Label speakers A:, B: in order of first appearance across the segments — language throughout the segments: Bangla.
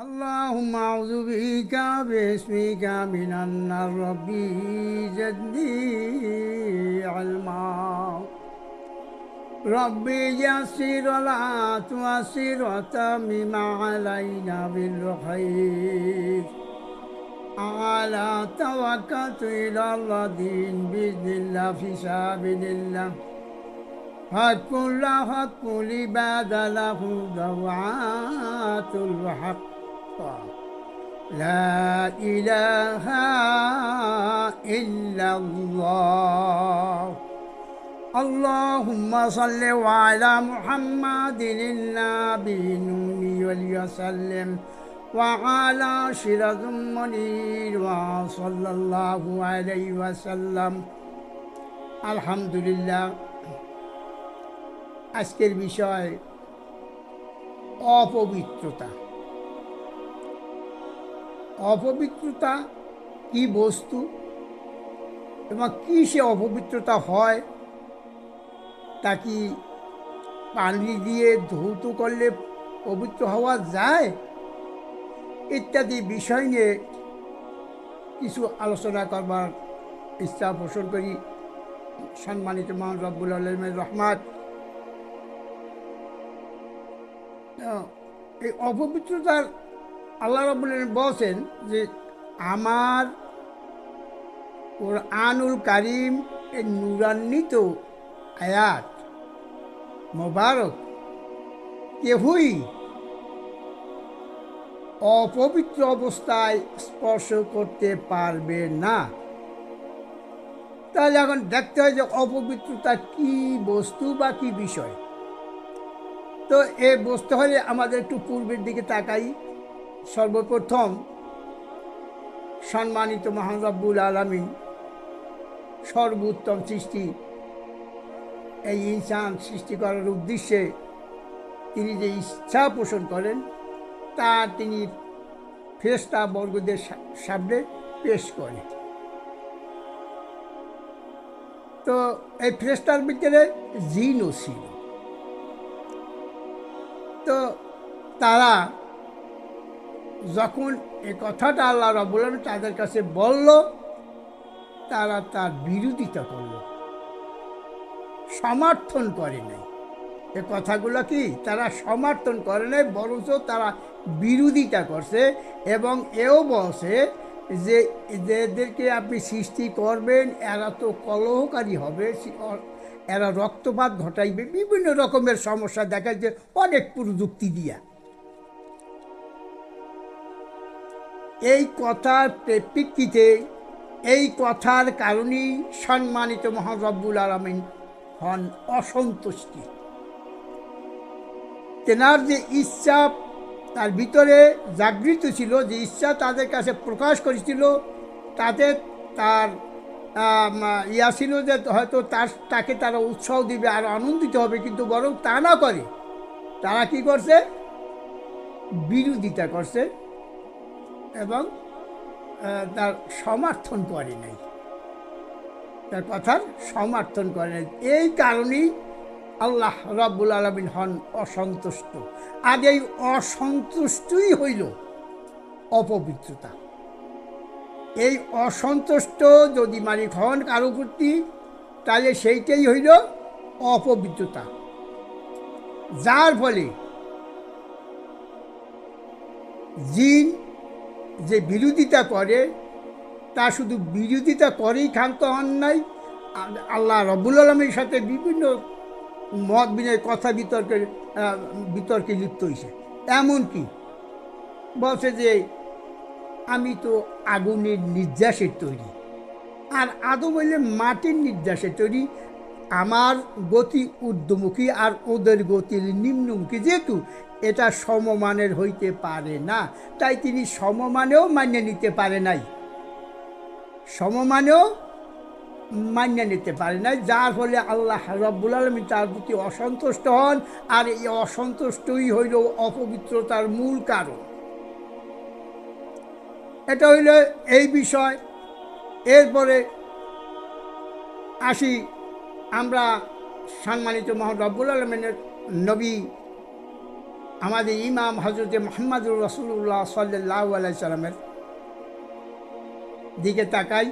A: اللهم أعوذ بك باسمك من أن ربي جدي علما ربي يسر ولا تعسر وتمم علينا بالخير على توكلت إلى الله دين بإذن الله في سبيل الله حق حق العباد له دعوات الحق لا إله إلا الله اللهم صل على محمد النبي الأمي وسلم وعلى شرة المنير وصلى الله عليه وسلم الحمد لله আজকের বিষয় অপবিত্রতা। অপবিত্রতা কি বস্তু এবং কী সে অপবিত্রতা হয়, তা কি পানি দিয়ে ধৌত করলে পবিত্র হওয়া যায়, ইত্যাদি বিষয় নিয়ে কিছু আলোচনা করবার ইচ্ছা পোষণ করি। সম্মানিত মহান রব্বুল আলামিনের রহমত। এই অপবিত্রতার আল্লাহ রাব্বুল আলামিন বলছেন যে আমার কোরআনুল কারীম এই নূরান্বিত আয়াত মোবারক কেহই অপবিত্র অবস্থায় স্পর্শ করতে পারবে না। তাহলে এখন দেখতে হয় যে অপবিত্রতা কি বস্তু বা কি বিষয়। তো এ বুঝতে হলে আমাদের একটু পূর্বের দিকে তাকাই। সর্বপ্রথম সম্মানিত মহান রব্বুল আলামিন সর্বোত্তম সৃষ্টি এই ইনসান সৃষ্টি করার উদ্দেশ্যে তিনি যে ইচ্ছা পোষণ করেন তা তিনি ফেরেশতা বর্গদের সামনে পেশ করেন। তো এই ফেরেশতার ভিতরে জিনও ছিল। তো তারা যখন এ কথাটা আল্লাহ রাব্বুল আলামিন তাদের কাছে বলল, তারা তার বিরোধিতা করল, সমর্থন করে নাই। এ কথাগুলো কি তারা সমর্থন করে নাই, বরঞ্চ তারা বিরোধিতা করছে এবং এও বলছে যে এদেরকে আপনি সৃষ্টি করবেন, এরা তো কলহকারী হবে, এরা রক্তপাত ঘটাইবে, বিভিন্ন রকমের সমস্যা দেখাচ্ছে অনেক প্রযুক্তি দিয়া। এই কথার প্রেক্ষিতে এই কথার কারণেই সম্মানিত মহান রব্বুল আলামিন হন অসন্তুষ্টি। তেনার যে ইচ্ছা তার ভিতরে জাগৃত ছিল, যে ইচ্ছা তাদের কাছে প্রকাশ করেছিল, তাদের তার ইয়া ছিল যে হয়তো তাকে তারা উৎসাহ দিবে আর আনন্দিত হবে, কিন্তু বরং তা না করে তারা কি করছে, বিরোধিতা করছে এবং তার সমর্থন করে নাই, তার কথার সমর্থন করে নাই। এই কারণেই আল্লাহ রাব্বুল আলামিন হন অসন্তুষ্ট। আর এই অসন্তুষ্টই হইল অপবিত্রতা। এই অসন্তুষ্ট যদি মালিক হন কারো প্রতি, তাহলে সেইটাই হইল অপবিত্রতা, যার ফলে জিন যে বিরোধিতা করে তা শুধু বিরোধিতা করেই ক্ষান্ত হন নাই, আল্লাহ রাব্বুল আলামিনের সাথে বিভিন্ন মত বিনয় কথা বিতর্কে লিপ্ত হয়েছে। এমনকি বলছে যে আমি তো আগুনের নির্যাসের তৈরি, আর আদম হইলে মাটির নির্যাসের তৈরি, আমার গতি ঊর্ধ্বমুখী আর ওদের গতি নিম্নমুখী, যেহেতু এটা সমমানের হইতে পারে না, তাই তিনি সমমানেও মানিয়ে নিতে পারে নাই, সমমানেও মান্য নিতে পারে না, যার ফলে আল্লাহ রাব্বুল আলামিন তার প্রতি অসন্তুষ্ট হন। আর এই অসন্তুষ্টই হইল অপবিত্রতার মূল কারণ। এটা হইল এই বিষয়। এরপরে আসি আমরা সম্মানিত মহান রব্বুল আলামিনের নবী আমাদের ইমাম হজরতে মুহাম্মদুর রাসূলুল্লাহ সাল্লাল্লাহু আলাইহি সাল্লামের দিকে তাকাই,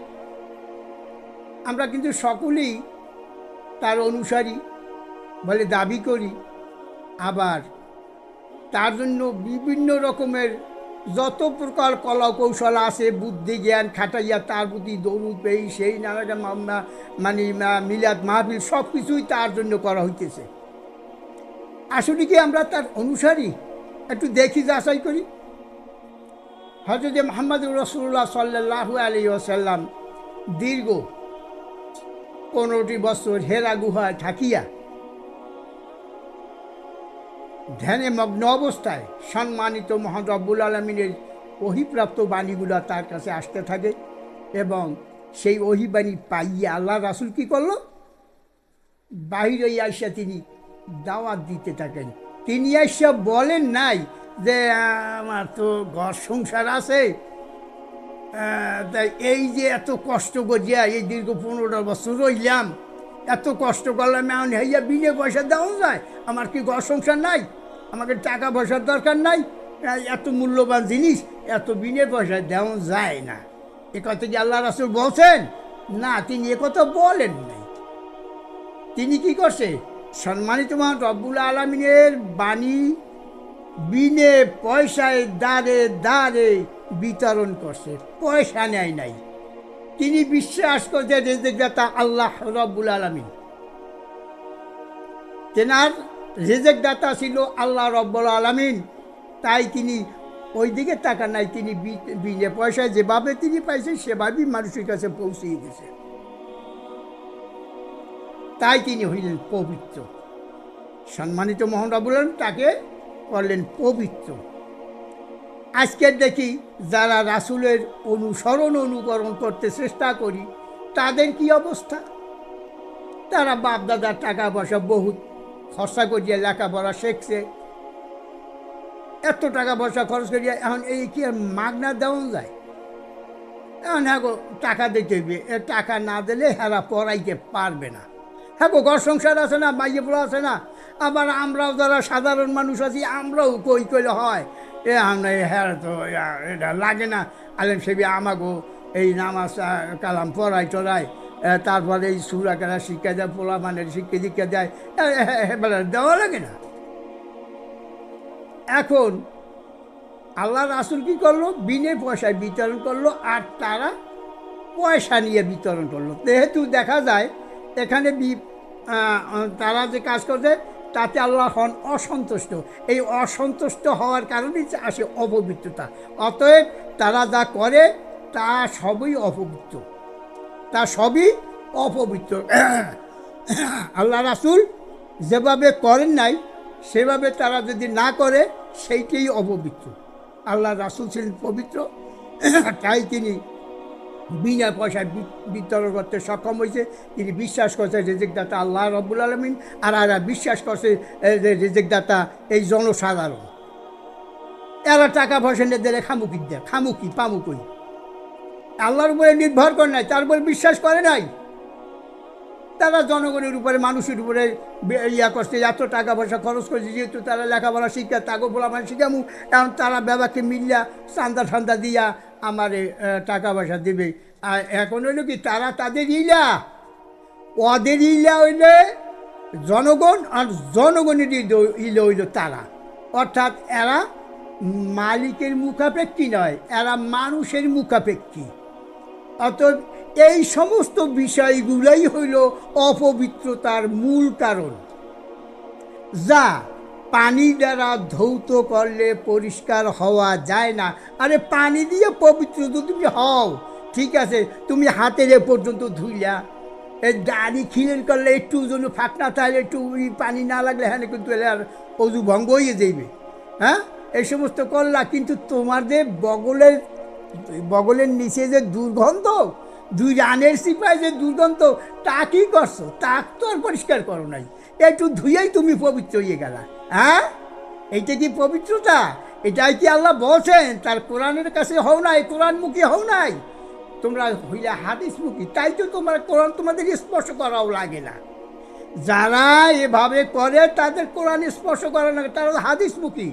A: আমরা কিন্তু সকলেই তার অনুসারী বলে দাবি করি। আবার তার জন্য বিভিন্ন রকমের যত প্রকার কলা কৌশল আছে, বুদ্ধি জ্ঞান খাটাইয়া তার প্রতি দরুদ এই সেই নানা মানে মিলাদ মাহফিল সব কিছুই তার জন্য করা হইতেছে। আসলে কি আমরা তার অনুসারী? একটু দেখি, যাচাই করি। হযরত মুহাম্মদুর রাসূলুল্লাহ সাল্লাল্লাহু আলাইহি ওয়াসাল্লাম দীর্ঘ 15টি বছর হেরা গুহায় থাকিয়া ধ্যানে মগ্ন অবস্থায় সম্মানিত মহান রব্বুল আলামিনের ওহীপ্রাপ্ত বাণীগুলো তার কাছে আসতে থাকে, এবং সেই ওহীবাণী পাইয়া আল্লাহ রাসূল কী করলো? বাহিরে আইসা তিনি দাওয়াত দিতে থাকেন। তিনি আইসা বলেন নাই যে আমার তো ঘর সংসার আছে, তাই এই যে এত কষ্ট করিয়া এই দীর্ঘ 15 বছর রইলাম, এত কষ্ট করলাম, এখন হইয়া বিনে পয়সা দেওয়া যায়? আমার কি ঘর সংসার নাই? আমাকে টাকা পয়সার দরকার নাই? এত মূল্যবান জিনিস এত বিনে পয়সা দেওয়া যায় না, এ কথা কি আল্লাহ রাসূল বলছেন? না, তিনি একথা বলেন নাই। তিনি কি করছে? সম্মানিত মহান রব্বুল আলামিনের বাণী বিনে পয়সায় দাঁড়ে দাঁড়ে বিতরণ করছে, পয়সা নেয় নাই। তিনি বিশ্বাস করছে রিজিকদাতা আল্লাহ রব্বুল আলামিন, তেনার রিজিকদাতা ছিল আল্লাহ রব্বুল আলামিন। তাই তিনি ওই দিকে তাকান নাই, তিনি বিনে পয়সায় যেভাবে তিনি পাইছেন সেভাবেই মানুষের কাছে পৌঁছিয়ে দিয়েছে। তাই তিনি হইলেন পবিত্র। সম্মানিত মহান রব্বুল আলামিন তাকে করলেন পবিত্র। আজকে দেখি যারা রাসূলের অনুকরণ করতে চেষ্টা করি, তাদের কি অবস্থা? তারা বাপ দাদার টাকা পয়সা বহুত খরচা করিয়া লেখাপড়া শিখছে, এত টাকা পয়সা খরচ করিয়া এখন এই কি আর মাগনা দেওয়া যায়? এখন হ্যাঁ টাকা দিতে হইবে, টাকা না দিলে হেরা পড়াইতে পারবে না। হ্যাঁ ঘর সংসার আছে না, মাইয়ে পোলা আছে না। আবার আমরাও যারা সাধারণ মানুষ আছি, আমরাও কই কইলে হয় আমরা হ্যাঁ তো এটা লাগে না, আলেম সেবি আমাগো এই নামাজ কালাম পড়াই টড়াই, তারপরে এই সূরা কেনা শিক্ষা দেয়, পোলা মানের শিক্ষা দীক্ষা দেয়, দেওয়া লাগে না। এখন আল্লাহ রাসূল কী করলো? বিনে পয়সায় বিতরণ করলো, আর তারা পয়সা নিয়ে বিতরণ করলো। যেহেতু দেখা যায় এখানে তারা যে কাজ করছে তাতে আল্লাহ হন অসন্তুষ্ট। এই অসন্তুষ্ট হওয়ার কারণেই আসে অপবিত্রতা। অতএব তারা যা করে তা সবই অপবিত্র, তা সবই অপবিত্র। আল্লাহ রাসূল যেভাবে করেন নাই সেভাবে তারা যদি না করে সেইটাই অপবিত্র। আল্লাহ রাসূল ছিলেন পবিত্র, তাই তিনি বিনা পয়সায় বিতরণ করতে সক্ষম হয়েছে। তিনি বিশ্বাস করছে রিজিকদাতা আল্লাহ রব্বুল আলামিন, আর এরা বিশ্বাস করছে যে রিজিকদাতা এই জনসাধারণ। এরা টাকা পয়সা নিয়ে দিলে খামুকি দেয়, খামুকি পামুকই আল্লাহর উপরে নির্ভর করে নাই, তার উপরে বিশ্বাস করে নাই। তারা জনগণের উপরে মানুষের উপরে করছে, এত টাকা পয়সা খরচ করছে, যেহেতু তারা লেখাপড়া শিক্ষা তাকে বলা মানে শিখামু, এখন তারা বাবাকে মিলিয়া চান্দা ঠান্দা দিয়া আমার টাকা পয়সা দেবে। আর এখন হইল কি, তারা তাদের ওদের হইলে জনগণ, আর জনগণের হইল তারা। অর্থাৎ এরা মালিকের মুখাপেক্ষী নয়, এরা মানুষের মুখাপেক্ষী। অতএব এই সমস্ত বিষয়গুলোই হইল অপবিত্রতার মূল কারণ, যা পানি দ্বারা ধৌত করলে পরিষ্কার হওয়া যায় না। আরে পানি দিয়ে পবিত্র তো তুমি হও, ঠিক আছে, তুমি হাতের এ পর্যন্ত ধুইলা, এই দাড়ি খিলেন করলে একটু যেন ফাঁকনা তাহলে একটু পানি না লাগলে হ্যাঁ কিন্তু আর অজু ভঙ্গ হয়ে যাইবে। হ্যাঁ, এই সমস্ত করলা, কিন্তু তোমার যে বগলের নিচে যে দুর্গন্ধ, দুই রানের সিপাই যে দুর্গন্ধ, তা কি করছো? তা তো আর পরিষ্কার করো নাই, একটু ধুয়েই তুমি পবিত্র হয়ে গেলা। হ্যাঁ, এইটা কি পবিত্রতা? এটাই কি আল্লাহ বলছেন? তার কোরআনের কাছে হও নাই, কোরআনমুখী হও নাই, তোমরা হইলে হাদিসমুখী, তাই তো তোমার কোরআন তোমাদের স্পর্শ করাও লাগে না। যারা এভাবে করে তাদের কোরআন স্পর্শ করে না, তারা হাদিসমুখী,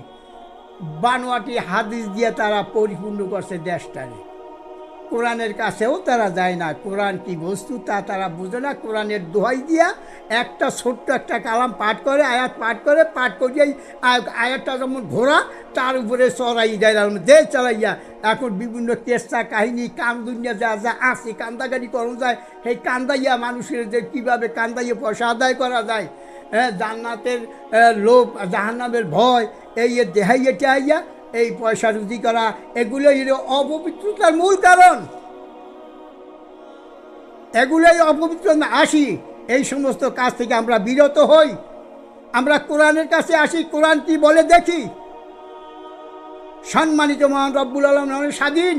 A: বানোয়াটি হাদিস দিয়ে তারা পরিপূর্ণ করছে দেশটারে। কোরআনের কাছেও তারা যায় না, কোরআন কি বস্তু তা তারা বুঝে না। কোরআনের দোহাই দিয়া একটা ছোট্ট একটা কালাম পাঠ করে, আয়াত পাঠ করিয়াই আয়াতটা যেমন ঘোড়া তার উপরে চড়াই দেয়, দে চালাইয়া। এখন বিভিন্ন কেসা কাহিনী কান্দুনিয়া যা যা আছে, কান্দাগাড়ি করা যায়, সেই কান্দাইয়া মানুষের যে কীভাবে কান্দাইয়া পয়সা আদায় করা যায়, জান্নাতের লোভ জাহান্নামের ভয়, এই দেহাইয়া টেহাইয়া এই পয়সা রুজি করা, এগুলোই অপবিত্রতার মূল কারণ। এগুলোই অপবিত্র না আসি, এই সমস্ত কাজ থেকে আমরা বিরত হই। আমরা কোরআনের কাছে আসি, কোরআন কি বলে দেখি। সম্মানিত মহান রব্বুল আলামিন স্বাধীন,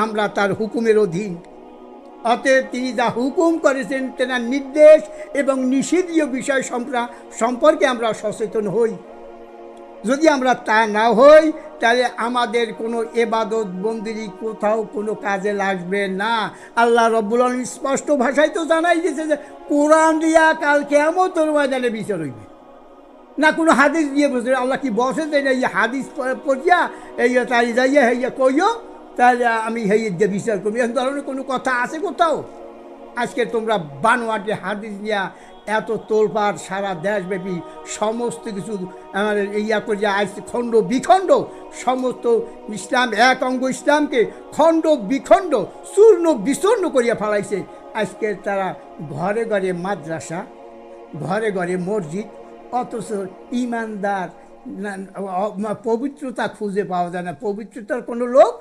A: আমরা তার হুকুমের অধীন। অতএব তিনি যা হুকুম করেছেন, তেনার নির্দেশ এবং নিষেধীয় বিষয় সম্পর্কে আমরা সচেতন হই। যদি আমরা তা না হই, তাহলে আমাদের কোনো এবাদত বন্দেগী কোথাও কোনো কাজে লাগবে না। আল্লাহ রব্বুল আলামিন স্পষ্ট ভাষায় তো জানাই দিয়েছে যে কোরআন দিয়া কাল কিয়ামতের ময়দানে বিচার হইবে না। কোনো হাদিস দিয়ে বুঝবে আল্লাহ কি বসে যে এই হাদিস পড়িয়া এই তাই যাইয়া হইয়া কইও, তাহলে আমি হেই দিয়ে বিচার করবি, এরকম ধরনের কোনো কথা আছে কোথাও? আজকে তোমরা বানোয়াটে হাদিস নিয়া এত তোলপাড় সারা দেশব্যাপী সমস্ত কিছু আমাদের ইয়া করিয়া আজ খণ্ড বিখণ্ড, সমস্ত ইসলাম এক অঙ্গ ইসলামকে খণ্ড বিখণ্ড চূর্ণ বিচূর্ণ করিয়া ফেলাইছে। আজকে তারা ঘরে ঘরে মাদ্রাসা, ঘরে ঘরে মসজিদ, অথচ ইমানদার পবিত্রতা খুঁজে পাওয়া যায় না, পবিত্রতার কোনো লোক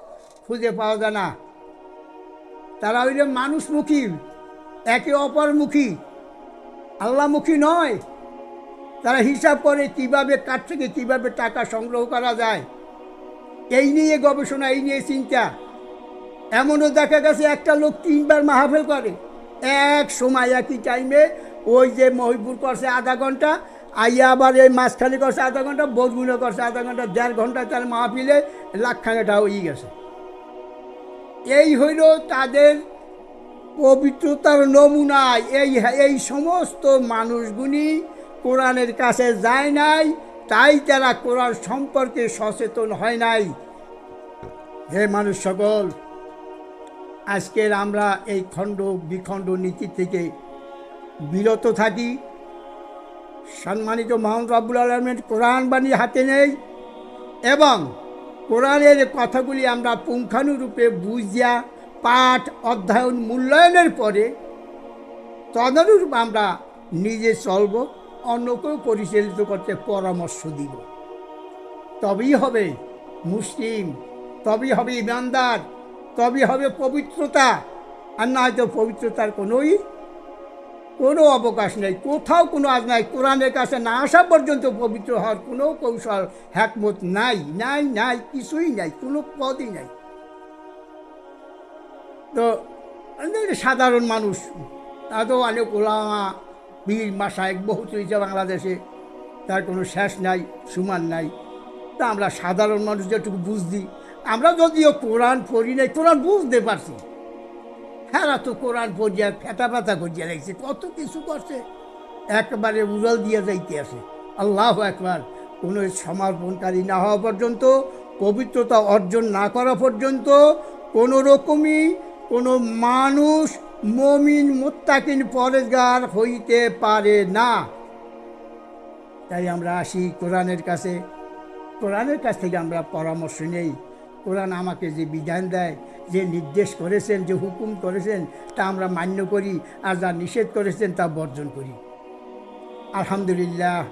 A: খুঁজে পাওয়া যায় না। তারা হইলে মানুষমুখী, একে অপরমুখী, আল্লাহমুখী নয়। তারা হিসাব করে কিভাবে কার থেকে কীভাবে টাকা সংগ্রহ করা যায়, এই নিয়ে গবেষণা, এই নিয়ে চিন্তা। এমনও দেখা গেছে একটা লোক 3 বার মাহফিল করে এক সময়, একই টাইমে। ওই যে মহিপুর করছে আধা ঘন্টা, আইয়া আবার এই মাঝখানে করছে আধা ঘন্টা, বরগুনে করছে আধা ঘন্টা, 1.5 ঘন্টা তার মাহফিলে লাখখানেটা হয়ে গেছে। এই হইল তাদের পবিত্রতার নমুনা। এই সমস্ত মানুষগুলি কোরআনের কাছে যায় নাই, তাই তারা কোরআন সম্পর্কে সচেতন হয় নাই। হে মানুষ সকল, আজকের আমরা এই খণ্ড বিখণ্ড নীতি থেকে বিরত থাকি। সম্মানিত মহান রব্বুল আলামিন কোরআন বাণী হাতে নেই এবং কোরআনের কথাগুলি আমরা পুঙ্খানুরূপে বুঝিয়া পাঠ অধ্যয়ন মূল্যায়নের পরে তদনুরূপ আমরা নিজে চলব, অন্যকেও পরিচালিত করতে পরামর্শ দিব। তবেই হবে মুসলিম, তবেই হবে ইমানদার, তবেই হবে পবিত্রতা। আর না হয়তো পবিত্রতার কোনো অবকাশ নেই, কোথাও কোনো আজ নাই। কোরআনের কাছে না আসা পর্যন্ত পবিত্র হওয়ার কোনো কৌশল হ্যাকমত নাই, নাই নাই কিছুই নাই, কোনো পদই নাই। তো সাধারণ মানুষ, তাদের অনেক ওলামা বীর মাসায়েক বহু চলছে বাংলাদেশে, তার কোনো শেষ নাই, সমান নাই। তা আমরা সাধারণ মানুষ যেটুকু বুঝছি, আমরা যদিও কোরআন পড়ি নাই, কোরআন বুঝতে পারছি। হ্যাঁ, তো কোরআন পড়িয়া ফেটা ফেটা করিয়া লাগছে, কত কিছু করছে, একবারে উড়াল দিয়ে যাইতে আসে। আল্লাহু আকবার। কোনো সমর্পণকারী না হওয়া পর্যন্ত, পবিত্রতা অর্জন না করা পর্যন্ত কোনো রকমই কোনো মানুষ মুমিন মুত্তাকিন পরেজগার হইতে পারে না। তাই আমরা আসি কোরআনের কাছে, কোরআনের কাছ থেকে আমরা পরামর্শ নেই। কোরআন আমাকে যে বিধান দেয়, যে নির্দেশ করেছেন, যে হুকুম করেছেন, তা আমরা মান্য করি, আর যা নিষেধ করেছেন তা বর্জন করি। আলহামদুলিল্লাহ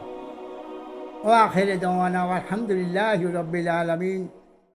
A: ওয়া আখিরু দাওয়ানা আলহামদুলিল্লাহি রাব্বিল আলামিন।